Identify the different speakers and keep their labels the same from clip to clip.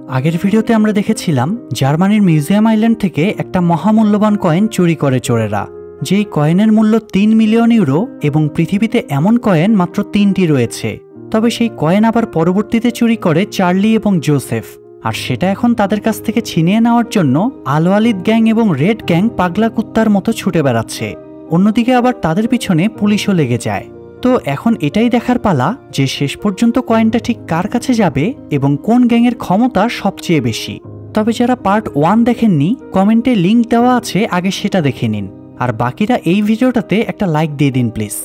Speaker 1: আগের ভিডিওতে আমরা দেখেছিলাম জার্মানির মিউজিয়াম আইল্যান্ড থেকে একটা মহামূল্যবান কয়েন চুরি করে চোরেরা, যেই কয়েনের মূল্য ৩ মিলিয়ন ইউরো এবং পৃথিবীতে এমন কয়েন মাত্র ৩টি রয়েছে। তবে সেই কয়েন আবার পরবর্তীতে চুরি করে চার্লি এবং জোসেফ, আর সেটা এখন তাদের কাছ থেকে ছিনিয়ে নেওয়ার জন্য আল ওয়ালিদ গ্যাং এবং রেড গ্যাং পাগলা কুত্তার মতো ছুটে বেড়াচ্ছে। অন্যদিকে আবার তাদের পিছনে পুলিশও লেগে যায়। তো এখন এটাই দেখার পালা যে শেষ পর্যন্ত কয়েনটা ঠিক কার কাছে যাবে এবং কোন গ্যাংয়ের ক্ষমতা সবচেয়ে বেশি। তবে যারা পার্ট 1 দেখেননি, কমেন্টে লিংক দেওয়া আছে, আগে সেটা দেখে নিন। আর বাকিরা এই ভিডিওটাতে একটা লাইক দিয়ে দিন প্লিজ।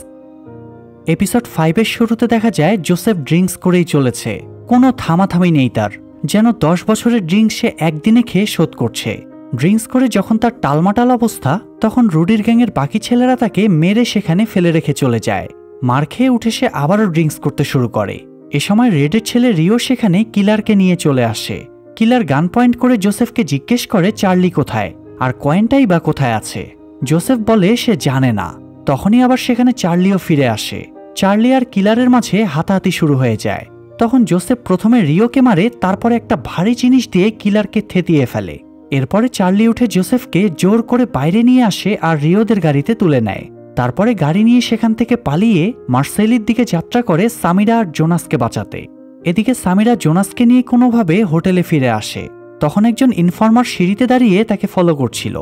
Speaker 1: এপিসোড 5-এর শুরুতে দেখা যায় জোসেফ ড্রিঙ্কস করেই চলেছে, কোনো থামাথামি নেই তার। যেন 10 বছরের ড্রিঙ্কস সে একদিনে খেয়ে শোধ করছে। ড্রিঙ্কস করে যখন তার টালমাটাল অবস্থা, তখন রুডির গ্যাংয়ের বাকি ছেলেরা তাকে মেরে সেখানে ফেলে রেখে চলে যায়। মার খেয়ে উঠে সে আবারও ড্রিঙ্কস করতে শুরু করে। এ সময় রেডের ছেলে রিও সেখানে কিলারকে নিয়ে চলে আসে। কিলার গান পয়েন্ট করে জোসেফকে জিজ্ঞেস করে চার্লি কোথায়, আর কয়েনটাই বা কোথায় আছে। জোসেফ বলে সে জানে না। তখনই আবার সেখানে চার্লিও ফিরে আসে। চার্লি আর কিলারের মাঝে হাতাহাতি শুরু হয়ে যায়। তখন জোসেফ প্রথমে রিওকে মারে, তারপরে একটা ভারী জিনিস দিয়ে কিলারকে থেতিয়ে ফেলে। এরপরে চার্লি উঠে জোসেফকে জোর করে বাইরে নিয়ে আসে আর রিওদের গাড়িতে তুলে নেয়। তারপরে গাড়ি নিয়ে সেখান থেকে পালিয়ে মার্সেলির দিকে যাত্রা করে সামিরা আর জোনাসকে বাঁচাতে। এদিকে সামিরা জোনাসকে নিয়ে কোনোভাবে হোটেলে ফিরে আসে। তখন একজন ইনফর্মার সিঁড়িতে দাঁড়িয়ে তাকে ফলো করছিল।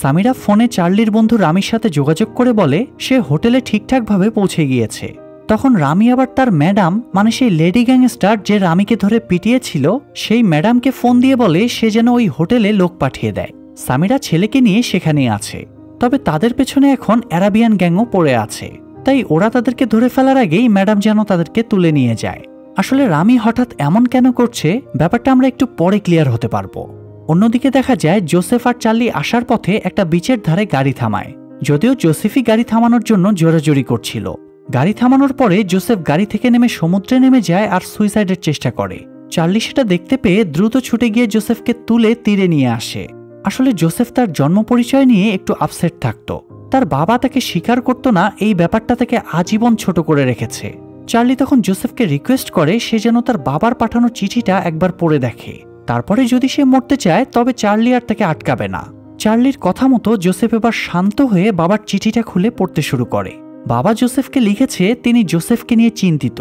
Speaker 1: সামিরা ফোনে চার্লির বন্ধু রামির সাথে যোগাযোগ করে বলে সে হোটেলে ঠিকঠাকভাবে পৌঁছে গিয়েছে। তখন রামি আবার তার ম্যাডাম, মানে সেই লেডি গ্যাংস্টার যে রামিকে ধরে পিটিয়েছিল, সেই ম্যাডামকে ফোন দিয়ে বলে সে যেন ওই হোটেলে লোক পাঠিয়ে দেয়। সামিরা ছেলেকে নিয়ে সেখানেই আছে। তবে তাদের পেছনে এখন অ্যারাবিয়ান গ্যাংও পড়ে আছে, তাই ওরা তাদেরকে ধরে ফেলার আগেই ম্যাডাম যেন তাদেরকে তুলে নিয়ে যায়। আসলে রামি হঠাৎ এমন কেন করছে, ব্যাপারটা আমরা একটু পরে ক্লিয়ার হতে পারবো। অন্যদিকে দেখা যায় জোসেফ আর চার্লি আসার পথে একটা বিচের ধারে গাড়ি থামায়। যদিও জোসেফই গাড়ি থামানোর জন্য জোরাজোরি করছিল। গাড়ি থামানোর পরে জোসেফ গাড়ি থেকে নেমে সমুদ্রে নেমে যায় আর সুইসাইডের চেষ্টা করে। চার্লি সেটা দেখতে পেয়ে দ্রুত ছুটে গিয়ে জোসেফকে তুলে তীরে নিয়ে আসে। আসলে জোসেফ তার জন্ম পরিচয় নিয়ে একটু আপসেট থাকত। তার বাবা তাকে স্বীকার করত না, এই ব্যাপারটা থেকে আজীবন ছোট করে রেখেছে। চার্লি তখন জোসেফকে রিকোয়েস্ট করে সে যেন তার বাবার পাঠানো চিঠিটা একবার পড়ে দেখে। তারপরে যদি সে মরতে চায় তবে চার্লি আর তাকে আটকাবে না। চার্লির কথা মতো জোসেফ এবার শান্ত হয়ে বাবার চিঠিটা খুলে পড়তে শুরু করে। বাবা জোসেফকে লিখেছে তিনি জোসেফকে নিয়ে চিন্তিত।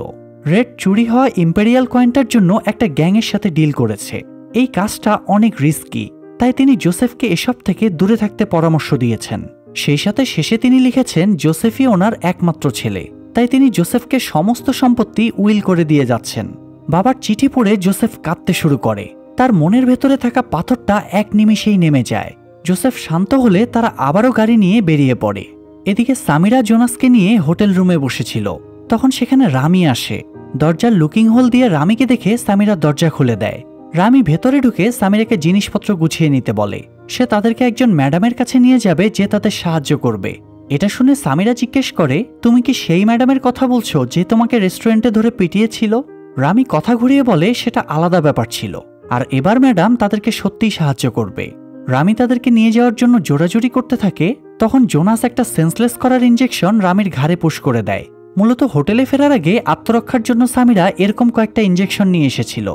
Speaker 1: রেড চুরি হওয়া ইম্পেরিয়াল কয়েনটার জন্য একটা গ্যাংয়ের সাথে ডিল করেছে। এই কাজটা অনেক রিস্কি, তাই তিনি জোসেফকে এসব থেকে দূরে থাকতে পরামর্শ দিয়েছেন। সেই সাথে শেষে তিনি লিখেছেন জোসেফই ওনার একমাত্র ছেলে, তাই তিনি জোসেফকে সমস্ত সম্পত্তি উইল করে দিয়ে যাচ্ছেন। বাবার চিঠি পড়ে জোসেফ কাঁদতে শুরু করে। তার মনের ভেতরে থাকা পাথরটা এক নিমিষেই নেমে যায়। জোসেফ শান্ত হলে তারা আবারও গাড়ি নিয়ে বেরিয়ে পড়ে। এদিকে সামিরা জোনাসকে নিয়ে হোটেল রুমে বসেছিল। তখন সেখানে রামি আসে। দরজার লুকিং হোল দিয়ে রামিকে দেখে সামিরা দরজা খুলে দেয়। রামি ভেতরে ঢুকে সামিরাকে জিনিসপত্র গুছিয়ে নিতে বলে। সে তাদেরকে একজন ম্যাডামের কাছে নিয়ে যাবে যে তাদের সাহায্য করবে। এটা শুনে সামিরা জিজ্ঞেস করে, তুমি কি সেই ম্যাডামের কথা বলছো যে তোমাকে রেস্টুরেন্টে ধরে পিটিয়েছিল? রামি কথা ঘুরিয়ে বলে সেটা আলাদা ব্যাপার ছিল, আর এবার ম্যাডাম তাদেরকে সত্যিই সাহায্য করবে। রামি তাদেরকে নিয়ে যাওয়ার জন্য জোরাজুরি করতে থাকে। তখন জোনাস একটা সেন্সলেস করার ইনজেকশন রামির ঘাড়ে পুশ করে দেয়। মূলত হোটেলে ফেরার আগে আত্মরক্ষার জন্য সামিরা এরকম কয়েকটা ইনজেকশন নিয়ে এসেছিল।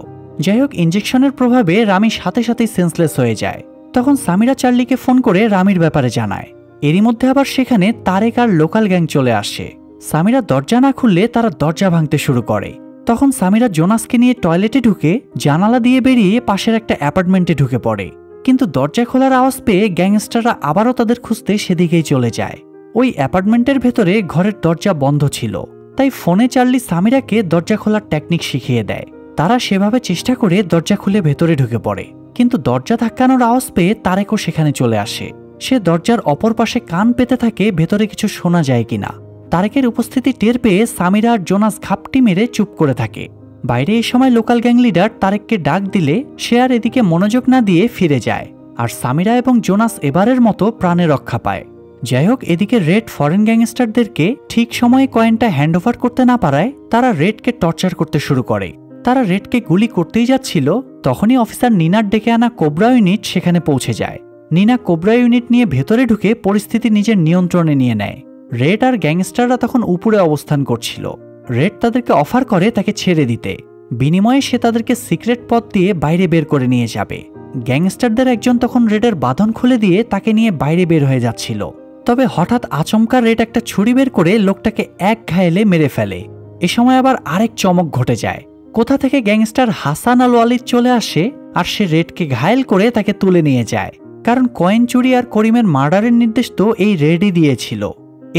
Speaker 1: যাই হোক, ইনজেকশনের প্রভাবে রামি সাথে সাথেই সেন্সলেস হয়ে যায়। তখন সামিরা চার্লিকে ফোন করে রামির ব্যাপারে জানায়। এরই মধ্যে আবার সেখানে তারেক আর লোকাল গ্যাং চলে আসে। সামিরা দরজা না খুললে তারা দরজা ভাঙতে শুরু করে। তখন সামিরা জোনাসকে নিয়ে টয়লেটে ঢুকে জানালা দিয়ে বেরিয়ে পাশের একটা অ্যাপার্টমেন্টে ঢুকে পড়ে। কিন্তু দরজা খোলার আওয়াজ পেয়ে গ্যাংস্টাররা আবারও তাদের খুঁজতে সেদিকেই চলে যায়। ওই অ্যাপার্টমেন্টের ভেতরে ঘরের দরজা বন্ধ ছিল, তাই ফোনে চার্লি সামিরাকে দরজা খোলার টেকনিক শিখিয়ে দেয়। তারা সেভাবে চেষ্টা করে দরজা খুলে ভেতরে ঢুকে পড়ে। কিন্তু দরজা ধাক্কানোর আওয়াজ পেয়ে তারেকও সেখানে চলে আসে। সে দরজার অপর পাশে কান পেতে থাকে ভেতরে কিছু শোনা যায় কিনা। তারেকের উপস্থিতি টের পেয়ে সামিরা আর জোনাস ঘাপটি মেরে চুপ করে থাকে। বাইরে এই সময় লোকাল গ্যাং লিডার তারেককে ডাক দিলে সে আর এদিকে মনোযোগ না দিয়ে ফিরে যায়, আর সামিরা এবং জোনাস এবারের মতো প্রাণে রক্ষা পায়। যাই হোক, এদিকে রেড ফরেন গ্যাংস্টারদেরকে ঠিক সময়ে কয়েনটা হ্যান্ডওভার করতে না পারায় তারা রেডকে টর্চার করতে শুরু করে। তারা রেডকে গুলি করতেই যাচ্ছিল, তখনই অফিসার নিনার ডেকে আনা কোবরা ইউনিট সেখানে পৌঁছে যায়। নিনা কোবরা ইউনিট নিয়ে ভেতরে ঢুকে পরিস্থিতি নিজের নিয়ন্ত্রণে নিয়ে নেয়। রেড আর গ্যাংস্টাররা তখন উপরে অবস্থান করছিল। রেড তাদেরকে অফার করে তাকে ছেড়ে দিতে, বিনিময়ে সে তাদেরকে সিক্রেট পথ দিয়ে বাইরে বের করে নিয়ে যাবে। গ্যাংস্টারদের একজন তখন রেডের বাঁধন খুলে দিয়ে তাকে নিয়ে বাইরে বের হয়ে যাচ্ছিল। তবে হঠাৎ আচমকা রেড একটা ছুরি বের করে লোকটাকে এক ঘায়েলে মেরে ফেলে। এ সময় আবার আরেক চমক ঘটে যায়। কোথা থেকে গ্যাংস্টার হাসান আল ওয়ালিদ চলে আসে আর সে রেডকে ঘায়েল করে তাকে তুলে নিয়ে যায়। কারণ কয়েন চুরি আর করিমের মার্ডারের নির্দেশ তো এই রেডই দিয়েছিল।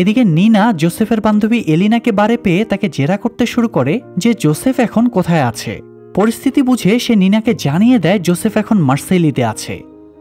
Speaker 1: এদিকে নিনা জোসেফের বান্ধবী এলিনাকে বারে পেয়ে তাকে জেরা করতে শুরু করে যে জোসেফ এখন কোথায় আছে। পরিস্থিতি বুঝে সে নিনাকে জানিয়ে দেয় জোসেফ এখন মার্সেইলিতে আছে।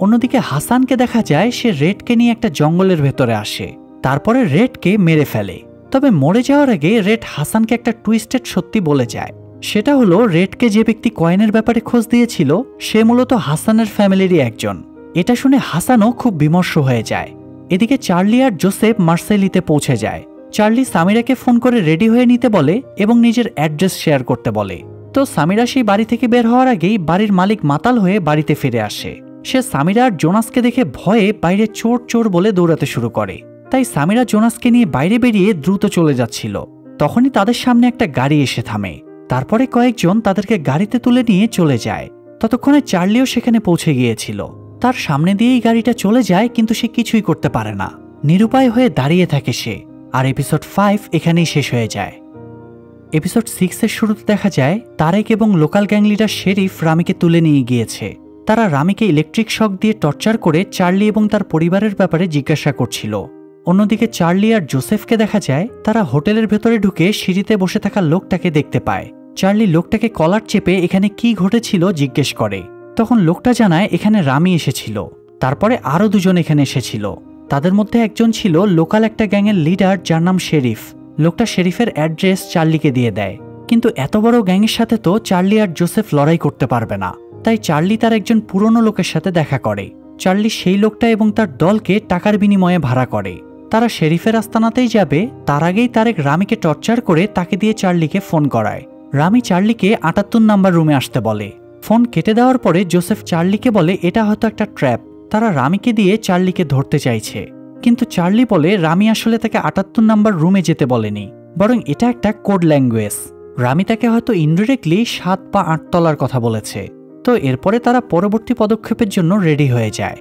Speaker 1: অন্যদিকে হাসানকে দেখা যায় সে রেডকে নিয়ে একটা জঙ্গলের ভেতরে আসে, তারপরে রেডকে মেরে ফেলে। তবে মরে যাওয়ার আগে রেড হাসানকে একটা টুইস্টেড সত্যি বলে যায়। সেটা হলো রেডকে যে ব্যক্তি কয়েনের ব্যাপারে খোঁজ দিয়েছিল সে মূলত হাসানের ফ্যামিলিরই একজন। এটা শুনে হাসানও খুব বিমর্ষ হয়ে যায়। এদিকে চার্লি আর জোসেফ মার্সেইলিতে পৌঁছে যায়। চার্লি সামিরাকে ফোন করে রেডি হয়ে নিতে বলে এবং নিজের অ্যাড্রেস শেয়ার করতে বলে। তো সামিরা সেই বাড়ি থেকে বের হওয়ার আগেই বাড়ির মালিক মাতাল হয়ে বাড়িতে ফিরে আসে। সে সামিরা আর জোনাসকে দেখে ভয়ে বাইরে চোর চোর বলে দৌড়াতে শুরু করে। তাই সামিরা জোনাসকে নিয়ে বাইরে বেরিয়ে দ্রুত চলে যাচ্ছিল। তখনই তাদের সামনে একটা গাড়ি এসে থামে। তারপরে কয়েকজন তাদেরকে গাড়িতে তুলে নিয়ে চলে যায়। ততক্ষণে চার্লিও সেখানে পৌঁছে গিয়েছিল। তার সামনে দিয়েই গাড়িটা চলে যায়, কিন্তু সে কিছুই করতে পারে না। নিরুপায় হয়ে দাঁড়িয়ে থাকে সে। আর এপিসোড 5 এখানেই শেষ হয়ে যায়। এপিসোড 6 এর শুরুতে দেখা যায় তারেক এবং লোকাল গ্যাং লিডার শেরিফ রামিকে তুলে নিয়ে গিয়েছে। তারা রামিকে ইলেকট্রিক শক দিয়ে টর্চার করে চার্লি এবং তার পরিবারের ব্যাপারে জিজ্ঞাসা করছিল। অন্যদিকে চার্লি আর জোসেফকে দেখা যায় তারা হোটেলের ভেতরে ঢুকে সিঁড়িতে বসে থাকা লোকটাকে দেখতে পায়। চার্লি লোকটাকে কলার চেপে এখানে কি ঘটেছিল জিজ্ঞেস করে। তখন লোকটা জানায় এখানে রামি এসেছিল। তারপরে আরও দুজন এখানে এসেছিল। তাদের মধ্যে একজন ছিল লোকাল একটা গ্যাংয়ের লিডার যার নাম শেরিফ। লোকটা শেরিফের অ্যাড্রেস চার্লিকে দিয়ে দেয়। কিন্তু এত বড় গ্যাংয়ের সাথে তো চার্লি আর জোসেফ লড়াই করতে পারবে না। তাই চার্লি তার একজন পুরনো লোকের সাথে দেখা করে। চার্লি সেই লোকটা এবং তার দলকে টাকার বিনিময়ে ভাড়া করে। তারা শেরিফের আস্তানাতেই যাবে, তার আগেই তারেক রামিকে টর্চার করে তাকে দিয়ে চার্লিকে ফোন করায়। রামি চার্লিকে ৭৮ নাম্বার রুমে আসতে বলে। ফোন কেটে দেওয়ার পরে জোসেফ চার্লিকে বলে এটা হয়তো একটা ট্র্যাপ। তারা রামিকে দিয়ে চার্লিকে ধরতে চাইছে, কিন্তু চার্লি বলে রামি আসলে তাকে ৭৮ নাম্বার রুমে যেতে বলেনি, বরং এটা একটা কোড ল্যাঙ্গুয়েজ। রামি তাকে হয়তো ইনডিরেক্টলি ৭ বা ৮ তলার কথা বলেছে। তো এরপরে তারা পরবর্তী পদক্ষেপের জন্য রেডি হয়ে যায়।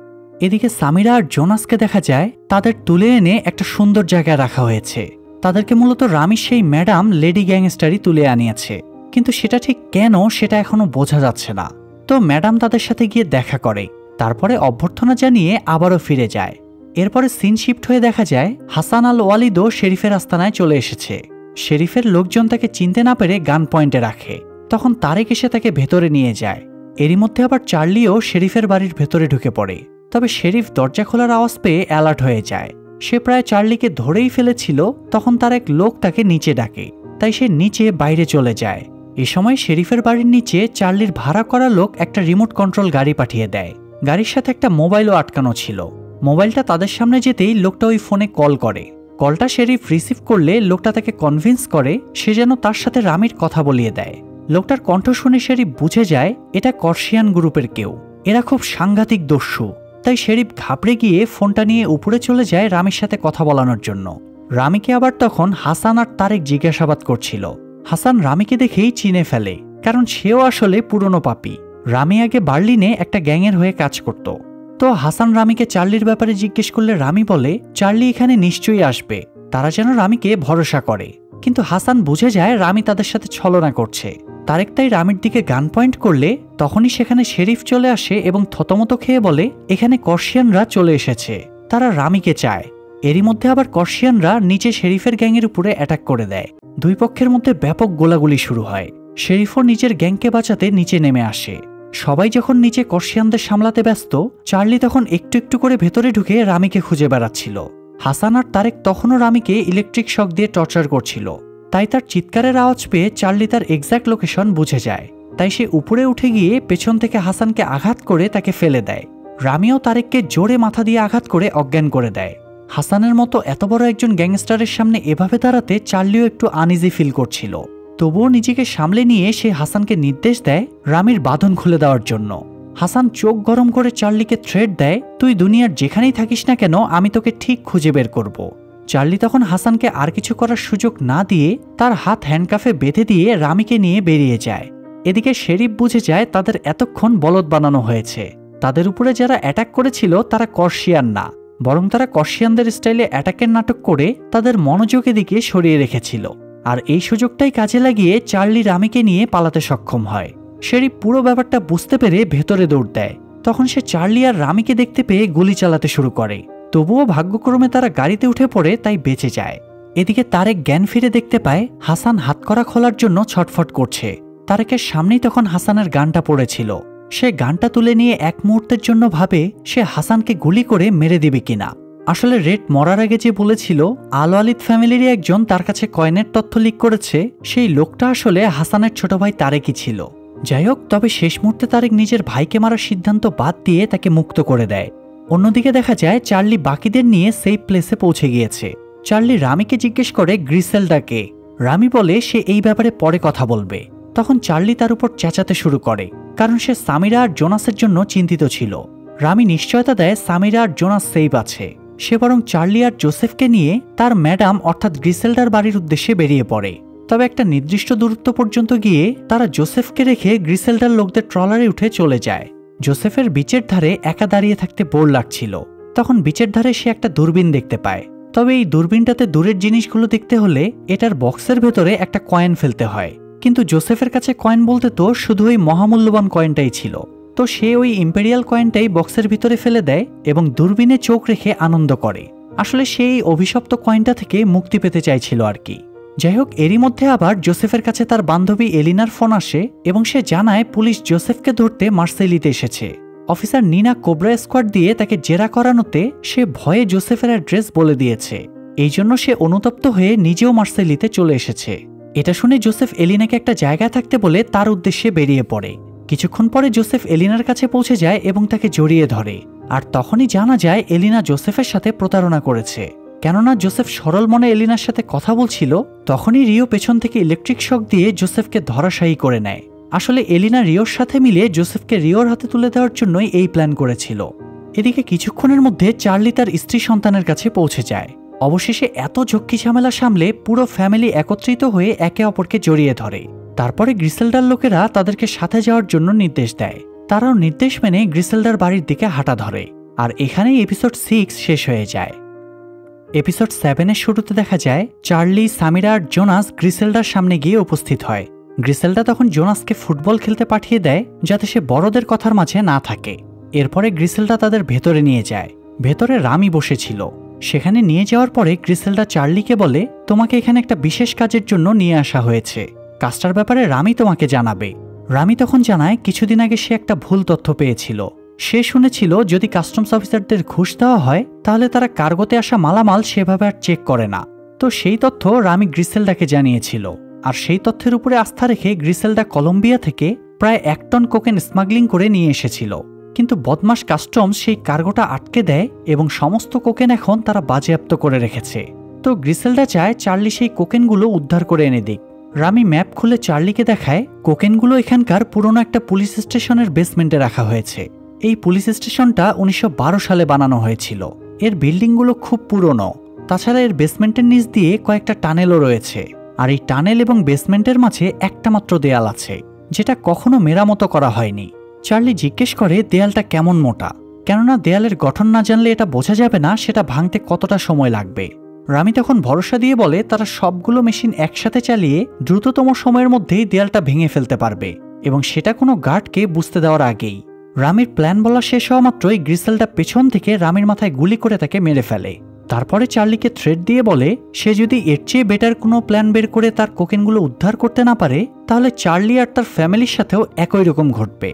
Speaker 1: এদিকে সামিরা আর জোনাসকে দেখা যায় তাদের তুলে এনে একটা সুন্দর জায়গায় রাখা হয়েছে। তাদেরকে মূলত রামি সেই ম্যাডাম লেডি গ্যাংস্টারই তুলে আনিয়েছে, কিন্তু সেটা ঠিক কেন সেটা এখনো বোঝা যাচ্ছে না। তো ম্যাডাম তাদের সাথে গিয়ে দেখা করে, তারপরে অভ্যর্থনা জানিয়ে আবারও ফিরে যায়। এরপরে সিন শিফট হয়ে দেখা যায় হাসান আল ওয়ালিদও শেরিফের আস্তানায় চলে এসেছে। শেরিফের লোকজন তাকে চিনতে না পেরে গান পয়েন্টে রাখে। তখন তারেক এসে তাকে ভেতরে নিয়ে যায়। এরই মধ্যে আবার চার্লিও শেরিফের বাড়ির ভেতরে ঢুকে পড়ে। তবে শেরিফ দরজা খোলার আওয়াজ পেয়ে অ্যালার্ট হয়ে যায়। সে প্রায় চার্লিকে ধরেই ফেলেছিল, তখন তার এক লোক তাকে নিচে ডাকে, তাই সে নিচে বাইরে চলে যায়। এ সময় শেরিফের বাড়ির নিচে চার্লির ভাড়া করা লোক একটা রিমোট কন্ট্রোল গাড়ি পাঠিয়ে দেয়। গাড়ির সাথে একটা মোবাইলও আটকানো ছিল। মোবাইলটা তাদের সামনে যেতেই লোকটা ওই ফোনে কল করে। কলটা শেরিফ রিসিভ করলে লোকটা তাকে কনভিন্স করে সে যেন তার সাথে রামির কথা বলিয়ে দেয়। লোকটার কণ্ঠ শুনে শেরিফ বুঝে যায় এটা কর্সিয়ান গ্রুপের কেউ, এরা খুব সাংঘাতিক দস্যু। তাই শেরিফ ঘাবড়ে গিয়ে ফোনটা নিয়ে উপরে চলে যায় রামির সাথে কথা বলানোর জন্য। রামিকে আবার তখন হাসান আর তারেক জিজ্ঞাসাবাদ করছিল। হাসান রামিকে দেখেই চিনে ফেলে, কারণ সেও আসলে পুরনো পাপী। রামি আগে বার্লিনে একটা গ্যাংয়ের হয়ে কাজ করত। তো হাসান রামিকে চার্লির ব্যাপারে জিজ্ঞেস করলে রামি বলে চার্লি এখানে নিশ্চয়ই আসবে, তারা যেন রামিকে ভরসা করে। কিন্তু হাসান বুঝে যায় রামি তাদের সাথে ছলনা করছে। তারেক তাই রামির দিকে গান পয়েন্ট করলে তখনই সেখানে শেরিফ চলে আসে এবং থতমত খেয়ে বলে এখানে কর্সিয়ানরা চলে এসেছে, তারা রামিকে চায়। এরই মধ্যে আবার কর্সিয়ানরা নিচে শেরিফের গ্যাংয়ের উপরে অ্যাটাক করে দেয়। দুই পক্ষের মধ্যে ব্যাপক গোলাগুলি শুরু হয়। শেরিফও নিজের গ্যাংকে বাঁচাতে নিচে নেমে আসে। সবাই যখন নিচে কর্সিয়ানদের সামলাতে ব্যস্ত, চার্লি তখন একটু একটু করে ভেতরে ঢুকে রামিকে খুঁজে বেড়াচ্ছিল। হাসান আর তারেক তখনও রামিকে ইলেকট্রিক শক দিয়ে টর্চার করছিল। তাই তার চিৎকারের আওয়াজ পেয়ে চার্লি তার এক্স্যাক্ট লোকেশন বুঝে যায়। তাই সে উপরে উঠে গিয়ে পেছন থেকে হাসানকে আঘাত করে তাকে ফেলে দেয়। রামিও তারেককে জোরে মাথা দিয়ে আঘাত করে অজ্ঞান করে দেয়। হাসানের মতো এত বড় একজন গ্যাংস্টারের সামনে এভাবে দাঁড়াতে চার্লিও একটু আনইজি ফিল করছিল। তবুও নিজেকে সামলে নিয়ে সে হাসানকে নির্দেশ দেয় রামির বাঁধন খুলে দেওয়ার জন্য। হাসান চোখ গরম করে চার্লিকে থ্রেট দেয়, তুই দুনিয়ার যেখানেই থাকিস না কেন আমি তোকে ঠিক খুঁজে বের করব। চার্লি তখন হাসানকে আর কিছু করার সুযোগ না দিয়ে তার হাত হ্যান্ডকাফে বেঁধে দিয়ে রামিকে নিয়ে বেরিয়ে যায়। এদিকে শেরিফ বুঝে যায় তাদের এতক্ষণ বলদ বানানো হয়েছে। তাদের উপরে যারা অ্যাটাক করেছিল তারা কর্শিয়ান না, বরং তারা কর্শিয়ানদের স্টাইলে অ্যাটাকের নাটক করে তাদের মনোযোগ এদিকে সরিয়ে রেখেছিল। আর এই সুযোগটাই কাজে লাগিয়ে চার্লি রামিকে নিয়ে পালাতে সক্ষম হয়। শেরিফ পুরো ব্যাপারটা বুঝতে পেরে ভেতরে দৌড় দেয়। তখন সে চার্লি আর রামিকে দেখতে পেয়ে গুলি চালাতে শুরু করে। তবুও ভাগ্যক্রমে তারা গাড়িতে উঠে পড়ে, তাই বেঁচে যায়। এদিকে তারেক জ্ঞান ফিরে দেখতে পায় হাসান হাতকড়া খোলার জন্য ছটফট করছে। তারেকের সামনেই তখন হাসানের গানটা পড়েছিল। সে গানটা তুলে নিয়ে এক মুহূর্তের জন্য ভাবে সে হাসানকে গুলি করে মেরে দিবে কিনা। আসলে রেড মরার আগে যে বলেছিল আলো আলিদ ফ্যামিলিরই একজন তার কাছে কয়েনের তথ্য লিক করেছে, সেই লোকটা আসলে হাসানের ছোট ভাই তারেকই ছিল। যাই হোক, তবে শেষ মুহূর্তে তারেক নিজের ভাইকে মারার সিদ্ধান্ত বাদ দিয়ে তাকে মুক্ত করে দেয়। অন্যদিকে দেখা যায় চার্লি বাকিদের নিয়ে সেফ প্লেসে পৌঁছে গিয়েছে। চার্লি রামিকে জিজ্ঞেস করে গ্রিসেলডাকে। রামি বলে সে এই ব্যাপারে পরে কথা বলবে। তখন চার্লি তার উপর চেঁচাতে শুরু করে, কারণ সে সামিরা আর জোনাসের জন্য চিন্তিত ছিল। রামি নিশ্চয়তা দেয় সামিরা আর জোনাস সেফ আছে। সে বরং চার্লি আর জোসেফকে নিয়ে তার ম্যাডাম অর্থাৎ গ্রিসেলডার বাড়ির উদ্দেশ্যে বেরিয়ে পড়ে। তবে একটা নির্দিষ্ট দূরত্ব পর্যন্ত গিয়ে তারা জোসেফকে রেখে গ্রিসেলডার লোকদের ট্রলারে উঠে চলে যায়। জোসেফের বিচের ধারে একা দাঁড়িয়ে থাকতে বোর লাগছিল। তখন বিচের ধারে সে একটা দূরবীন দেখতে পায়। তবে এই দূরবীনটাতে দূরের জিনিসগুলো দেখতে হলে এটার বক্সের ভেতরে একটা কয়েন ফেলতে হয়। কিন্তু জোসেফের কাছে কয়েন বলতে তো শুধু ওই মহামূল্যবান কয়েনটাই ছিল। তো সে ওই ইম্পেরিয়াল কয়েনটাই বক্সের ভিতরে ফেলে দেয় এবং দূরবীনে চোখ রেখে আনন্দ করে। আসলে সে এই অভিশপ্ত কয়েনটা থেকে মুক্তি পেতে চাইছিল আর কি। যাই হোক, এরই মধ্যে আবার জোসেফের কাছে তার বান্ধবী এলিনার ফোন আসে এবং সে জানায় পুলিশ জোসেফকে ধরতে মার্সেলিতে এসেছে। অফিসার নিনা কোবরা স্কোয়াড দিয়ে তাকে জেরা করানোতে সে ভয়ে জোসেফের অ্যাড্রেস বলে দিয়েছে। এই জন্য সে অনুতপ্ত হয়ে নিজেও মার্সেলিতে চলে এসেছে। এটা শুনে জোসেফ এলিনাকে একটা জায়গায় থাকতে বলে তার উদ্দেশ্যে বেরিয়ে পড়ে। কিছুক্ষণ পরে জোসেফ এলিনার কাছে পৌঁছে যায় এবং তাকে জড়িয়ে ধরে। আর তখনই জানা যায় এলিনা জোসেফের সাথে প্রতারণা করেছে। কেননা জোসেফ সরল মনে এলিনার সাথে কথা বলছিল, তখনই রিও পেছন থেকে ইলেকট্রিক শক দিয়ে জোসেফকে ধরাশায়ী করে নেয়। আসলে এলিনা রিওর সাথে মিলে জোসেফকে রিওর হাতে তুলে দেওয়ার জন্যই এই প্ল্যান করেছিল। এদিকে কিছুক্ষণের মধ্যে চার্লি তার স্ত্রী সন্তানের কাছে পৌঁছে যায়। অবশেষে এত ঝক্কি ঝামেলা সামলে পুরো ফ্যামিলি একত্রিত হয়ে একে অপরকে জড়িয়ে ধরে। তারপরে গ্রিসেলডার লোকেরা তাদেরকে সাথে যাওয়ার জন্য নির্দেশ দেয়। তারাও নির্দেশ মেনে গ্রিসেলডার বাড়ির দিকে হাঁটা ধরে। আর এখানেই এপিসোড 6 শেষ হয়ে যায়। এপিসোড 7-এর শুরুতে দেখা যায় চার্লি, সামিরা আর জোনাস গ্রিসেলডার সামনে গিয়ে উপস্থিত হয়। গ্রিসেলডা তখন জোনাসকে ফুটবল খেলতে পাঠিয়ে দেয় যাতে সে বড়দের কথার মাঝে না থাকে। এরপরে গ্রিসেলডা তাদের ভেতরে নিয়ে যায়। ভেতরে রামি বসেছিল। সেখানে নিয়ে যাওয়ার পরে গ্রিসেলডা চার্লিকে বলে, তোমাকে এখানে একটা বিশেষ কাজের জন্য নিয়ে আসা হয়েছে। কাজটার ব্যাপারে রামি তোমাকে জানাবে। রামি তখন জানায় কিছুদিন আগে সে একটা ভুল তথ্য পেয়েছিল। সে শুনেছিল যদি কাস্টমস অফিসারদের ঘুষ দেওয়া হয় তাহলে তারা কার্গোতে আসা মালামাল সেভাবে আর চেক করে না। তো সেই তথ্য রামি গ্রিসেলডাকে জানিয়েছিল। আর সেই তথ্যের উপরে আস্থা রেখে গ্রিসেলডা কলম্বিয়া থেকে প্রায় 1 টন কোকেন স্মাগলিং করে নিয়ে এসেছিল। কিন্তু বদমাশ কাস্টমস সেই কার্গোটা আটকে দেয় এবং সমস্ত কোকেন এখন তারা বাজেয়াপ্ত করে রেখেছে। তো গ্রিসেলডা চায় চার্লি সেই কোকেনগুলো উদ্ধার করে এনে দিক। রামি ম্যাপ খুলে চার্লিকে দেখায় কোকেনগুলো এখানকার পুরনো একটা পুলিশ স্টেশনের বেসমেন্টে রাখা হয়েছে। এই পুলিশ স্টেশনটা 1912 সালে বানানো হয়েছিল। এর বিল্ডিংগুলো খুব পুরনো। তাছাড়া এর বেসমেন্টের নিচ দিয়ে কয়েকটা টানেলও রয়েছে। আর এই টানেল এবং বেসমেন্টের মাঝে একটা মাত্র দেয়াল আছে, যেটা কখনো মেরামত করা হয়নি। চার্লি জিজ্ঞেস করে দেয়ালটা কেমন মোটা, কেননা দেয়ালের গঠন না জানলে এটা বোঝা যাবে না সেটা ভাঙতে কতটা সময় লাগবে। রামি তখন ভরসা দিয়ে বলে তারা সবগুলো মেশিন একসাথে চালিয়ে দ্রুততম সময়ের মধ্যেই দেয়ালটা ভেঙে ফেলতে পারবে, এবং সেটা কোনো গার্ডকে বুঝতে দেওয়ার আগেই। রামির প্ল্যান বলা শেষ হওয়া মাত্রই গ্রিসেলডা পেছন থেকে রামির মাথায় গুলি করে তাকে মেরে ফেলে। তারপরে চার্লিকে থ্রেট দিয়ে বলে সে যদি এর চেয়ে বেটার কোনো প্ল্যান বের করে তার কোকেনগুলো উদ্ধার করতে না পারে তাহলে চার্লি আর তার ফ্যামিলির সাথেও একই রকম ঘটবে।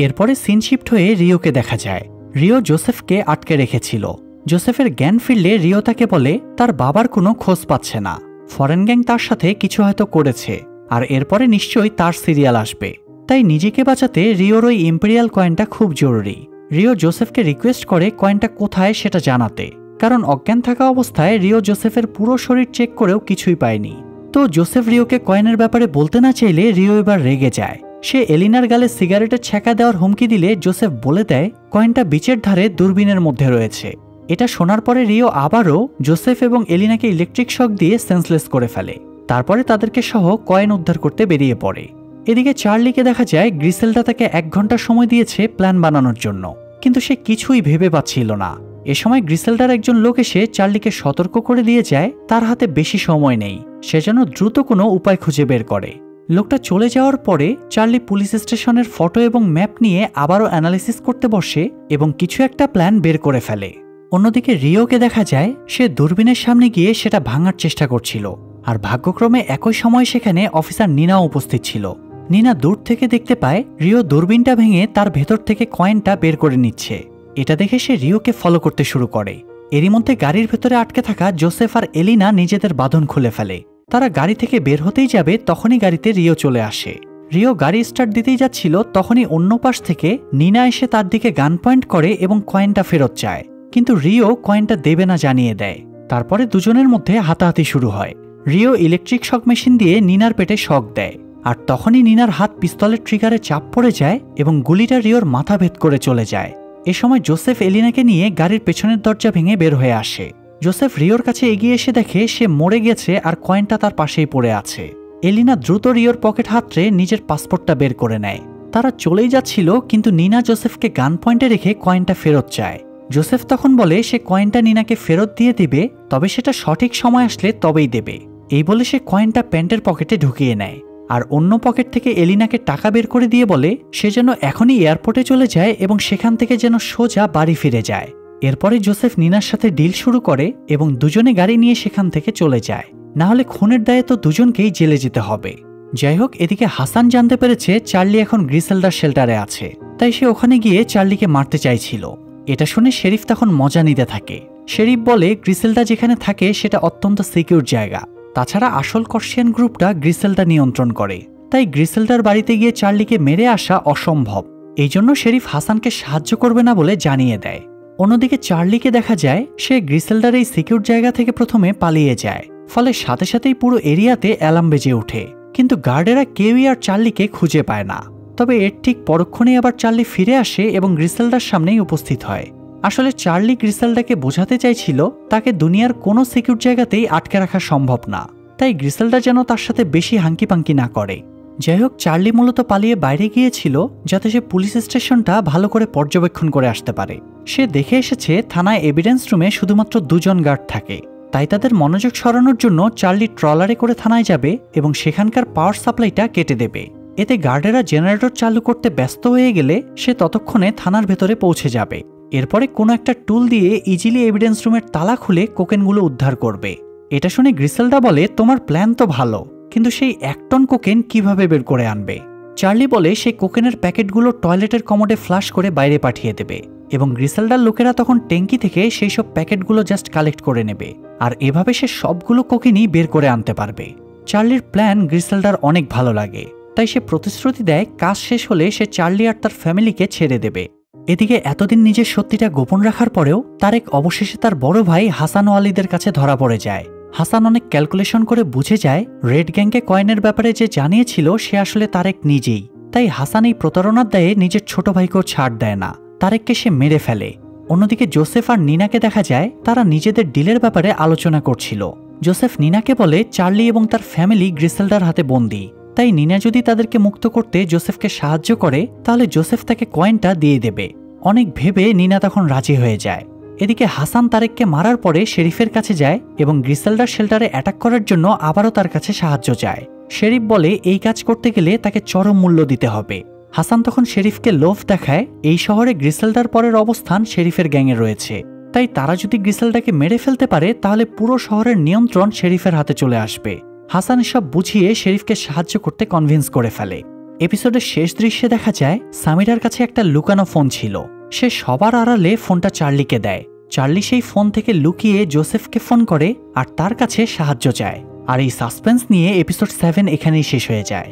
Speaker 1: এরপরে সিন শিফট হয়ে রিওকে দেখা যায়। রিও জোসেফকে আটকে রেখেছিল। জোসেফের জ্ঞান ফিরলে রিও তাকে বলে তার বাবার কোনো খোঁজ পাচ্ছে না। ফরেন গ্যাং তার সাথে কিছু হয়তো করেছে, আর এরপরে নিশ্চয়ই তার সিরিয়াল আসবে। তাই নিজেকে বাঁচাতে রিওর ওই ইম্পেরিয়াল কয়েনটা খুব জরুরি। রিও জোসেফকে রিকোয়েস্ট করে কয়েনটা কোথায় সেটা জানাতে, কারণ অজ্ঞান থাকা অবস্থায় রিও জোসেফের পুরো শরীর চেক করেও কিছুই পায়নি। তো জোসেফ রিওকে কয়েনের ব্যাপারে বলতে না চাইলে রিও এবার রেগে যায়। সে এলিনার গালে সিগারেটের ছ্যাঁকা দেওয়ার হুমকি দিলে জোসেফ বলে দেয় কয়েনটা বিচের ধারে দূরবীনের মধ্যে রয়েছে। এটা শোনার পরে রিও আবারও জোসেফ এবং এলিনাকে ইলেকট্রিক শক দিয়ে সেন্সলেস করে ফেলে। তারপরে তাদেরকে সহ কয়েন উদ্ধার করতে বেরিয়ে পড়ে। এদিকে চার্লিকে দেখা যায় গ্রিসেলডা তাকে 1 ঘন্টা সময় দিয়েছে প্ল্যান বানানোর জন্য, কিন্তু সে কিছুই ভেবে পাচ্ছিল না। এ সময় গ্রিসেলডার একজন লোক এসে চার্লিকে সতর্ক করে দিয়ে যায় তার হাতে বেশি সময় নেই, সে যেন দ্রুত কোনো উপায় খুঁজে বের করে। লোকটা চলে যাওয়ার পরে চার্লি পুলিশ স্টেশনের ফটো এবং ম্যাপ নিয়ে আবারও অ্যানালিসিস করতে বসে এবং কিছু একটা প্ল্যান বের করে ফেলে। অন্যদিকে রিওকে দেখা যায় সে দূরবীনের সামনে গিয়ে সেটা ভাঙার চেষ্টা করছিল, আর ভাগ্যক্রমে একই সময় সেখানে অফিসার নিনাও উপস্থিত ছিল। নিনা দূর থেকে দেখতে পায় রিও দূরবীনটা ভেঙে তার ভেতর থেকে কয়েনটা বের করে নিচ্ছে। এটা দেখে সে রিওকে ফলো করতে শুরু করে। এরই মধ্যে গাড়ির ভেতরে আটকে থাকা জোসেফ আর এলিনা নিজেদের বাঁধন খুলে ফেলে। তারা গাড়ি থেকে বের হতেই যাবে তখনই গাড়িতে রিও চলে আসে। রিও গাড়ি স্টার্ট দিতেই যাচ্ছিল, তখনই অন্য পাশ থেকে নিনা এসে তার দিকে গান পয়েন্ট করে এবং কয়েনটা ফেরত চায়, কিন্তু রিও কয়েনটা দেবে না জানিয়ে দেয়। তারপরে দুজনের মধ্যে হাতাহাতি শুরু হয়। রিও ইলেকট্রিক শক মেশিন দিয়ে নিনার পেটে শক দেয়, আর তখনই নিনার হাত পিস্তলের ট্রিগারে চাপ পড়ে যায় এবং গুলিটা রিওর মাথা ভেদ করে চলে যায়। এ সময় জোসেফ এলিনাকে নিয়ে গাড়ির পেছনের দরজা ভেঙে বের হয়ে আসে। জোসেফ রিওর কাছে এগিয়ে এসে দেখে সে মরে গেছে আর কয়েনটা তার পাশেই পড়ে আছে। এলিনা দ্রুত রিওর পকেট হাতড়ে নিজের পাসপোর্টটা বের করে নেয়। তারা চলেই যাচ্ছিল, কিন্তু নিনা জোসেফকে গান পয়েন্টে রেখে কয়েনটা ফেরত চায়। জোসেফ তখন বলে সে কয়েনটা নিনাকে ফেরত দিয়ে দিবে, তবে সেটা সঠিক সময় আসলে তবেই দেবে। এই বলে সে কয়েনটা প্যান্টের পকেটে ঢুকিয়ে নেয়, আর অন্য পকেট থেকে এলিনাকে টাকা বের করে দিয়ে বলে সে যেন এখনই এয়ারপোর্টে চলে যায় এবং সেখান থেকে যেন সোজা বাড়ি ফিরে যায়। এরপরে জোসেফ নিনার সাথে ডিল শুরু করে এবং দুজনে গাড়ি নিয়ে সেখান থেকে চলে যায়, না হলে খুনের দায়ে তো দুজনকেই জেলে যেতে হবে। যাই হোক, এদিকে হাসান জানতে পেরেছে চার্লি এখন গ্রিসেলডার শেল্টারে আছে, তাই সে ওখানে গিয়ে চার্লিকে মারতে চাইছিল। এটা শুনে শেরিফ তখন মজা নিতে থাকে। শেরিফ বলে গ্রিসেলডা যেখানে থাকে সেটা অত্যন্ত সিকিউর জায়গা, তাছাড়া আসল কর্সিয়ান গ্রুপটা গ্রিসেলডা নিয়ন্ত্রণ করে, তাই গ্রিসেলডার বাড়িতে গিয়ে চার্লিকে মেরে আসা অসম্ভব। এই জন্য শেরিফ হাসানকে সাহায্য করবে না বলে জানিয়ে দেয়। অন্যদিকে চার্লিকে দেখা যায় সে গ্রিসেলডার এই সিকিউর জায়গা থেকে প্রথমে পালিয়ে যায়, ফলে সাথে সাথেই পুরো এরিয়াতে অ্যালার্ম বেজে ওঠে, কিন্তু গার্ডেরা কেউই আর চার্লিকে খুঁজে পায় না। তবে এর ঠিক পরক্ষণেই আবার চার্লি ফিরে আসে এবং গ্রিসেলডার সামনেই উপস্থিত হয়। আসলে চার্লি গ্রিসেলডাকে বোঝাতে চাইছিল তাকে দুনিয়ার কোনো সিকিউর জায়গাতেই আটকে রাখা সম্ভব না, তাই গ্রিসেলডা যেন তার সাথে বেশি হাঙ্কিপাঙ্কি না করে। যাই হোক, চার্লি মূলত পালিয়ে বাইরে গিয়েছিল যাতে সে পুলিশ স্টেশনটা ভালো করে পর্যবেক্ষণ করে আসতে পারে। সে দেখে এসেছে থানায় এভিডেন্স রুমে শুধুমাত্র 2 জন গার্ড থাকে, তাই তাদের মনোযোগ সরানোর জন্য চার্লি ট্রলারে করে থানায় যাবে এবং সেখানকার পাওয়ার সাপ্লাইটা কেটে দেবে। এতে গার্ডেরা জেনারেটর চালু করতে ব্যস্ত হয়ে গেলে সে ততক্ষণে থানার ভেতরে পৌঁছে যাবে। এরপরে কোনো একটা টুল দিয়ে ইজিলি এভিডেন্স রুমের তালা খুলে কোকেনগুলো উদ্ধার করবে। এটা শুনে গ্রিসেলডা বলে তোমার প্ল্যান তো ভালো, কিন্তু সেই 1 টন কোকেন কিভাবে বের করে আনবে? চার্লি বলে সেই কোকেনের প্যাকেটগুলো টয়লেটের কমোডে ফ্লাশ করে বাইরে পাঠিয়ে দেবে এবং গ্রিসেলডার লোকেরা তখন ট্যাঙ্কি থেকে সেই সব প্যাকেটগুলো জাস্ট কালেক্ট করে নেবে, আর এভাবে সে সবগুলো কোকেনই বের করে আনতে পারবে। চার্লির প্ল্যান গ্রিসেলডার অনেক ভালো লাগে, তাই সে প্রতিশ্রুতি দেয় কাজ শেষ হলে সে চার্লি আর তার ফ্যামিলিকে ছেড়ে দেবে। এদিকে এতদিন নিজের সত্যিটা গোপন রাখার পরেও তারেক অবশেষে তার বড় ভাই হাসান ওয়ালিদের কাছে ধরা পড়ে যায়। হাসান অনেক ক্যালকুলেশন করে বুঝে যায় রেড গ্যাংকে কয়েনের ব্যাপারে যে জানিয়েছিল সে আসলে তারেক নিজেই, তাই হাসান এই প্রতারণার দায়ে নিজের ছোট ভাইকেও ছাড় দেয় না, তারেককে সে মেরে ফেলে। অন্যদিকে জোসেফ আর নিনাকে দেখা যায় তারা নিজেদের ডিলের ব্যাপারে আলোচনা করছিল। জোসেফ নিনাকে বলে চার্লি এবং তার ফ্যামিলি গ্রিসেলডার হাতে বন্দী, তাই নিনা যদি তাদেরকে মুক্ত করতে জোসেফকে সাহায্য করে তাহলে জোসেফ তাকে কয়েনটা দিয়ে দেবে। অনেক ভেবে নিনা তখন রাজি হয়ে যায়। এদিকে হাসান তারেককে মারার পরে শেরিফের কাছে যায় এবং গ্রিসেলডার শেল্টারে অ্যাটাক করার জন্য আবারও তার কাছে সাহায্য চায়। শেরিফ বলে এই কাজ করতে গেলে তাকে চরম মূল্য দিতে হবে। হাসান তখন শেরিফকে লোভ দেখায় এই শহরে গ্রিসেলডার পরের অবস্থান শেরিফের গ্যাংয়ে রয়েছে, তাই তারা যদি গ্রিসেলডাকে মেরে ফেলতে পারে তাহলে পুরো শহরের নিয়ন্ত্রণ শেরিফের হাতে চলে আসবে। হাসান এসব বুঝিয়ে শেরিফকে সাহায্য করতে কনভিন্স করে ফেলে। এপিসোডের শেষ দৃশ্যে দেখা যায় সামিরার কাছে একটা লুকানো ফোন ছিল, সে সবার আড়ালে ফোনটা চার্লিকে দেয়। চার্লি সেই ফোন থেকে লুকিয়ে জোসেফকে ফোন করে আর তার কাছে সাহায্য চায়। আর এই সাসপেন্স নিয়ে এপিসোড 7 এখানেই শেষ হয়ে যায়।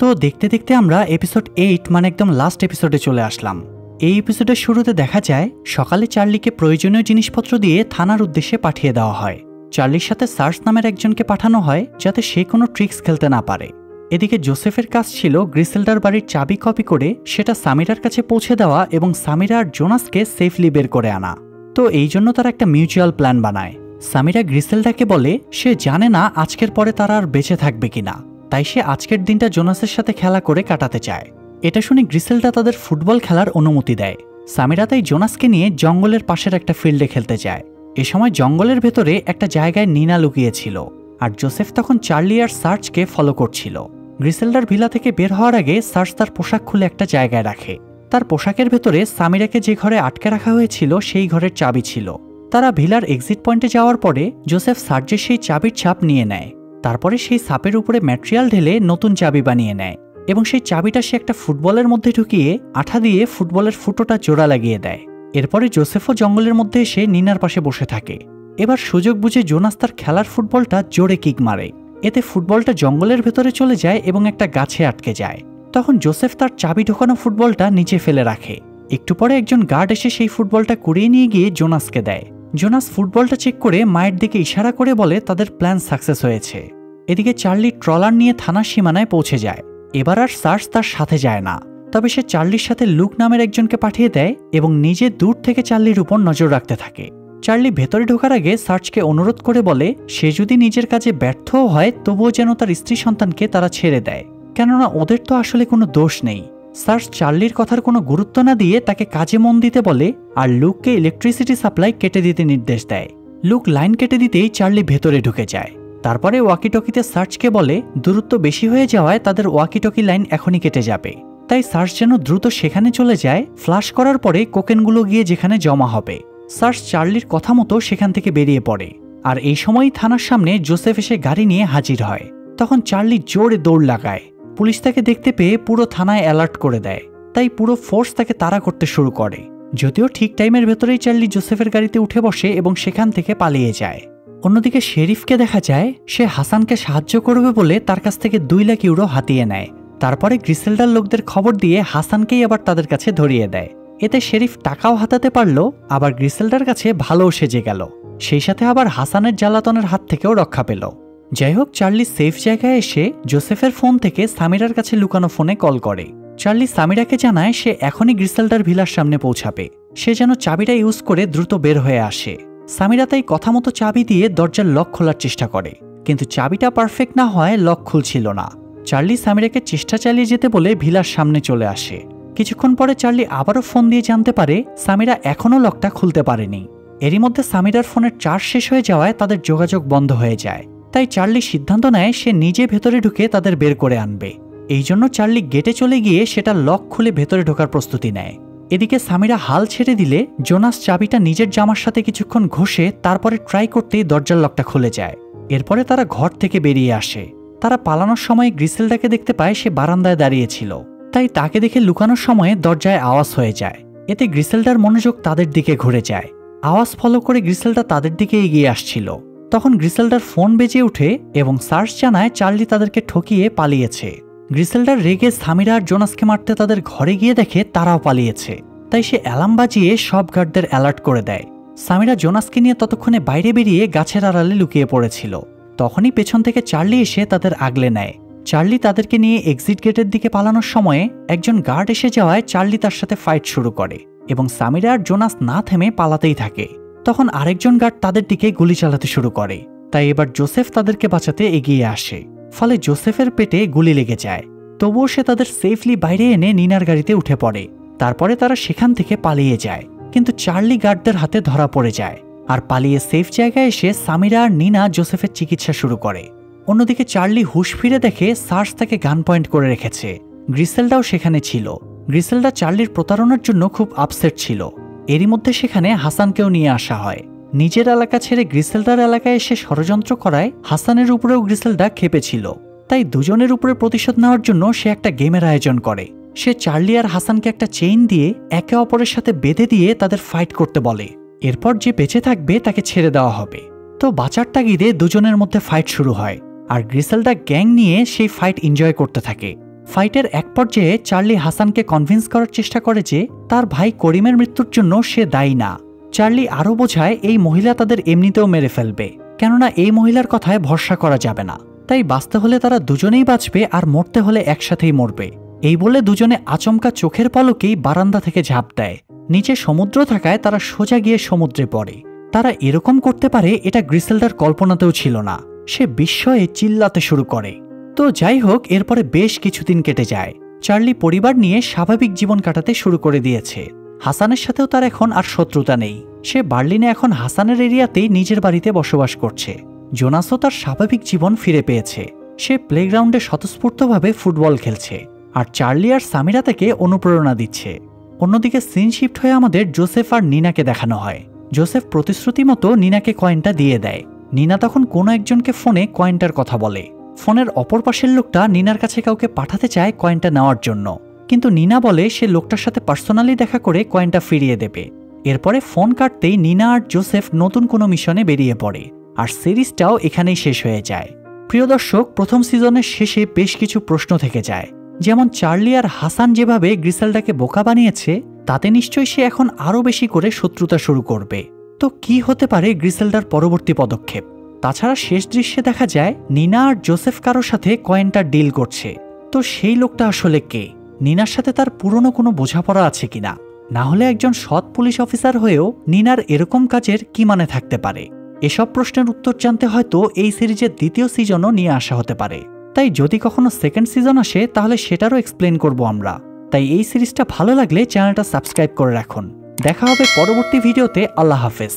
Speaker 1: তো দেখতে দেখতে আমরা এপিসোড 8 মানে একদম লাস্ট এপিসোডে চলে আসলাম। এই এপিসোডের শুরুতে দেখা যায় সকালে চার্লিকে প্রয়োজনীয় জিনিসপত্র দিয়ে থানার উদ্দেশ্যে পাঠিয়ে দেওয়া হয়। চার্লির সাথে সার্স নামের একজনকে পাঠানো হয় যাতে সে কোনো ট্রিক্স খেলতে না পারে। এদিকে জোসেফের কাজ ছিল গ্রিসেলডার বাড়ির চাবি কপি করে সেটা সামিরার কাছে পৌঁছে দেওয়া এবং সামিরা আর জোনাসকে সেফলি বের করে আনা। তো এই জন্য তারা একটা মিউচুয়াল প্ল্যান বানায়। সামিরা গ্রিসেলডাকে বলে সে জানে না আজকের পরে তারা আর বেঁচে থাকবে কিনা, তাই সে আজকের দিনটা জোনাসের সাথে খেলা করে কাটাতে চায়। এটা শুনে গ্রিসেলডা তাদের ফুটবল খেলার অনুমতি দেয়। সামিরা তাই জোনাসকে নিয়ে জঙ্গলের পাশের একটা ফিল্ডে খেলতে যায়। এ সময় জঙ্গলের ভেতরে একটা জায়গায় নিনা লুকিয়েছিল, আর জোসেফ তখন চার্লি আর সার্চকে ফলো করছিল। গ্রিসেলডার ভিলা থেকে বের হওয়ার আগে সার্চ তার পোশাক খুলে একটা জায়গায় রাখে। তার পোশাকের ভেতরে সামিরাকে যে ঘরে আটকে রাখা হয়েছিল সেই ঘরের চাবি ছিল। তারা ভিলার এক্সিট পয়েন্টে যাওয়ার পরে জোসেফ সার্চের সেই চাবির ছাপ নিয়ে নেয়। তারপরে সেই ছাপের উপরে ম্যাটেরিয়াল ঢেলে নতুন চাবি বানিয়ে নেয় এবং সেই চাবিটা সে একটা ফুটবলের মধ্যে ঢুকিয়ে আঠা দিয়ে ফুটবলের ফুটোটা জোড়া লাগিয়ে দেয়। এরপরে জোসেফও জঙ্গলের মধ্যে এসে নিনার পাশে বসে থাকে। এবার সুযোগ বুঝে জোনাস তার খেলার ফুটবলটা জোরে কিক মারে। এতে ফুটবলটা জঙ্গলের ভেতরে চলে যায় এবং একটা গাছে আটকে যায়। তখন জোসেফ তার চাবি ঢোকানো ফুটবলটা নিচে ফেলে রাখে। একটু পরে একজন গার্ড এসে সেই ফুটবলটা কুড়িয়ে নিয়ে গিয়ে জোনাসকে দেয়। জোনাস ফুটবলটা চেক করে মায়ের দিকে ইশারা করে বলে তাদের প্ল্যান সাকসেস হয়েছে। এদিকে চার্লি ট্রলার নিয়ে থানার সীমানায় পৌঁছে যায়। এবার আর সার্চ তার সাথে যায় না, তবে সে চার্লির সাথে লুক নামের একজনকে পাঠিয়ে দেয় এবং নিজে দূর থেকে চার্লির উপর নজর রাখতে থাকে। চার্লি ভেতরে ঢোকার আগে সার্চকে অনুরোধ করে বলে সে যদি নিজের কাজে ব্যর্থও হয় তবুও যেন তার স্ত্রী সন্তানকে তারা ছেড়ে দেয়, কেননা ওদের তো আসলে কোনো দোষ নেই। সার্চ চার্লির কথার কোনো গুরুত্ব না দিয়ে তাকে কাজে মন দিতে বলে আর লুককে ইলেকট্রিসিটি সাপ্লাই কেটে দিতে নির্দেশ দেয়। লুক লাইন কেটে দিতেই চার্লি ভেতরে ঢুকে যায়। তারপরে ওয়াকিটকিতে সার্চকে বলে দূরত্ব বেশি হয়ে যাওয়ায় তাদের ওয়াকিটকি লাইন এখনই কেটে যাবে, তাই সার্চ যেন দ্রুত সেখানে চলে যায়। ফ্লাশ করার পরে কোকেনগুলো গিয়ে যেখানে জমা হবে। সার্চ চার্লির কথা মতো সেখান থেকে বেরিয়ে পড়ে। আর এই সময়ই থানার সামনে জোসেফ এসে গাড়ি নিয়ে হাজির হয়। তখন চার্লি জোরে দৌড় লাগায়। পুলিশ তাকে দেখতে পেয়ে পুরো থানায় অ্যালার্ট করে দেয়, তাই পুরো ফোর্স তাকে তাড়া করতে শুরু করে। যদিও ঠিক টাইমের ভেতরেই চার্লি জোসেফের গাড়িতে উঠে বসে এবং সেখান থেকে পালিয়ে যায়। অন্যদিকে শেরিফকে দেখা যায় সে হাসানকে সাহায্য করবে বলে তার কাছ থেকে 2 লাখ ইউরো হাতিয়ে নেয়। তারপরে গ্রিসেলডার লোকদের খবর দিয়ে হাসানকেই আবার তাদের কাছে ধরিয়ে দেয়। এতে শেরিফ টাকাও হাতাতে পারল, আবার গ্রিসেলডার কাছে ভালোও সেজে গেল। সেই সাথে আবার হাসানের জ্বালাতনের হাত থেকেও রক্ষা পেল। যাই হোক, চার্লি সেফ জায়গায় এসে জোসেফের ফোন থেকে সামিরার কাছে লুকানো ফোনে কল করে। চার্লি সামিরাকে জানায় সে এখনই গ্রিসেলডার ভিলার সামনে পৌঁছাবে, সে যেন চাবিটা ইউজ করে দ্রুত বের হয়ে আসে। সামিরা তাই কথা মতো চাবি দিয়ে দরজার লক খোলার চেষ্টা করে, কিন্তু চাবিটা পারফেক্ট না হওয়ায় লক খুলছিল না। চার্লি সামিরাকে চেষ্টা চালিয়ে যেতে বলে ভিলার সামনে চলে আসে। কিছুক্ষণ পরে চার্লি আবারও ফোন দিয়ে জানতে পারে সামিরা এখনও লকটা খুলতে পারেনি। এরই মধ্যে সামিরার ফোনের চার্জ শেষ হয়ে যাওয়ায় তাদের যোগাযোগ বন্ধ হয়ে যায়। তাই চার্লি সিদ্ধান্ত নেয় সে নিজে ভেতরে ঢুকে তাদের বের করে আনবে। এই জন্য চার্লি গেটে চলে গিয়ে সেটা লক খুলে ভেতরে ঢোকার প্রস্তুতি নেয়। এদিকে সামিরা হাল ছেড়ে দিলে জোনাস চাবিটা নিজের জামার সাথে কিছুক্ষণ ঘষে তারপরে ট্রাই করতেই দরজার লকটা খুলে যায়। এরপরে তারা ঘর থেকে বেরিয়ে আসে। তারা পালানোর সময় গ্রিসেলডাকে দেখতে পায় সে বারান্দায় দাঁড়িয়েছিল, তাই তাকে দেখে লুকানোর সময়ে দরজায় আওয়াজ হয়ে যায়। এতে গ্রিসেলডার মনোযোগ তাদের দিকে ঘুরে যায়। আওয়াজ ফলো করে গ্রিসেলডা তাদের দিকে এগিয়ে আসছিল। তখন গ্রিসেলডার ফোন বেজে ওঠে এবং সার্চ জানায় চার্লি তাদেরকে ঠকিয়ে পালিয়েছে। গ্রিসেলডার রেগে সামিরা আর জোনাসকে মারতে তাদের ঘরে গিয়ে দেখে তারাও পালিয়েছে, তাই সে অ্যালার্ম বাজিয়ে সব গার্ডদের অ্যালার্ট করে দেয়। সামিরা জোনাসকে নিয়ে ততক্ষণে বাইরে বেরিয়ে গাছের আড়ালে লুকিয়ে পড়েছিল। তখনই পেছন থেকে চার্লি এসে তাদের আগলে নেয়। চার্লি তাদেরকে নিয়ে এক্সিট গেটের দিকে পালানোর সময়ে একজন গার্ড এসে যাওয়ায় চার্লি তার সাথে ফাইট শুরু করে এবং সামিরা আর জোনাস না থেমে পালাতেই থাকে। তখন আরেকজন গার্ড তাদের দিকে গুলি চালাতে শুরু করে, তাই এবার জোসেফ তাদেরকে বাঁচাতে এগিয়ে আসে। ফলে জোসেফের পেটে গুলি লেগে যায়। তবুও সে তাদের সেফলি বাইরে এনে নিনার গাড়িতে উঠে পড়ে। তারপরে তারা সেখান থেকে পালিয়ে যায়, কিন্তু চার্লি গার্ডদের হাতে ধরা পড়ে যায়। আর পালিয়ে সেফ জায়গায় এসে সামিরা আর নিনা জোসেফের চিকিৎসা শুরু করে। অন্যদিকে চার্লি হুঁশ ফিরে দেখে সার্চ তাকে গান পয়েন্ট করে রেখেছে। গ্রিসেলডাও সেখানে ছিল। গ্রিসেলডা চার্লির প্রতারণার জন্য খুব আপসেট ছিল। এরই মধ্যে সেখানে হাসানকেও নিয়ে আসা হয়। নিজের এলাকা ছেড়ে গ্রিসেলডার এলাকায় এসে ষড়যন্ত্র করায় হাসানের উপরেও গ্রিসেলডা ক্ষেপেছিল। তাই দুজনের উপরে প্রতিশোধ নেওয়ার জন্য সে একটা গেমের আয়োজন করে। সে চার্লি আর হাসানকে একটা চেইন দিয়ে একে অপরের সাথে বেঁধে দিয়ে তাদের ফাইট করতে বলে। এরপর যে বেঁচে থাকবে তাকে ছেড়ে দেওয়া হবে। তো বাঁচার তাগিদে দুজনের মধ্যে ফাইট শুরু হয়, আর গ্রিসেলডা গ্যাং নিয়ে সেই ফাইট এনজয় করতে থাকে। ফাইটের এক পর্যায়ে চার্লি হাসানকে কনভিন্স করার চেষ্টা করে যে তার ভাই করিমের মৃত্যুর জন্য সে দায়ী না। চার্লি আরও বোঝায় এই মহিলা তাদের এমনিতেও মেরে ফেলবে, কেননা এই মহিলার কথায় ভরসা করা যাবে না। তাই বাঁচতে হলে তারা দুজনেই বাঁচবে আর মরতে হলে একসাথেই মরবে। এই বলে দুজনে আচমকা চোখের পলকেই বারান্দা থেকে ঝাঁপ দেয়। নিচে সমুদ্র থাকায় তারা সোজা গিয়ে সমুদ্রে পড়ে। তারা এরকম করতে পারে এটা গ্রিসেলডার কল্পনাতেও ছিল না। সে বিস্ময়ে চিল্লাতে শুরু করে। তো যাই হোক, এরপরে বেশ কিছুদিন কেটে যায়। চার্লি পরিবার নিয়ে স্বাভাবিক জীবন কাটাতে শুরু করে দিয়েছে। হাসানের সাথেও তার এখন আর শত্রুতা নেই। সে বার্লিনে এখন হাসানের এরিয়াতেই নিজের বাড়িতে বসবাস করছে। জোনাসও তার স্বাভাবিক জীবন ফিরে পেয়েছে। সে প্লেগ্রাউন্ডে স্বতঃস্ফূর্তভাবে ফুটবল খেলছে, আর চার্লি আর সামিরা তাকে অনুপ্রেরণা দিচ্ছে। অন্যদিকে সিন শিফট হয়ে আমাদের জোসেফ আর নিনাকে দেখানো হয়। জোসেফ প্রতিশ্রুতি মতো নিনাকে কয়েনটা দিয়ে দেয়। নিনা তখন কোনো একজনকে ফোনে কয়েনটার কথা বলে। ফোনের অপর পাশের লোকটা নিনার কাছে কাউকে পাঠাতে চায় কয়েনটা নেওয়ার জন্য, কিন্তু নিনা বলে সে লোকটার সাথে পার্সোনালি দেখা করে কয়েনটা ফিরিয়ে দেবে। এরপরে ফোন কাটতেই নিনা আর জোসেফ নতুন কোনো মিশনে বেরিয়ে পড়ে, আর সিরিজটাও এখানেই শেষ হয়ে যায়। প্রিয় দর্শক, প্রথম সিজনের শেষে বেশ কিছু প্রশ্ন থেকে যায়, যেমন চার্লি আর হাসান যেভাবে গ্রিসেলডাকে বোকা বানিয়েছে, তাতে নিশ্চয়ই সে এখন আরও বেশি করে শত্রুতা শুরু করবে। তো কি হতে পারে গ্রিসেলডার পরবর্তী পদক্ষেপ? তাছাড়া শেষ দৃশ্যে দেখা যায় নিনা আর জোসেফ কারোর সাথে কয়েনটা ডিল করছে। তো সেই লোকটা আসলে কে? নিনার সাথে তার পুরনো কোনো বোঝাপড়া আছে কিনা? না হলে একজন সৎ পুলিশ অফিসার হয়েও নিনার এরকম কাজের কি মানে থাকতে পারে? এসব প্রশ্নের উত্তর জানতে হয়তো এই সিরিজের দ্বিতীয় সিজনও নিয়ে আসা হতে পারে। তাই যদি কখনো সেকেন্ড সিজন আসে তাহলে সেটারও এক্সপ্লেন করব আমরা। তাই এই সিরিজটা ভালো লাগলে চ্যানেলটা সাবস্ক্রাইব করে রাখুন। দেখা হবে পরবর্তী ভিডিওতে। আল্লাহ হাফেজ।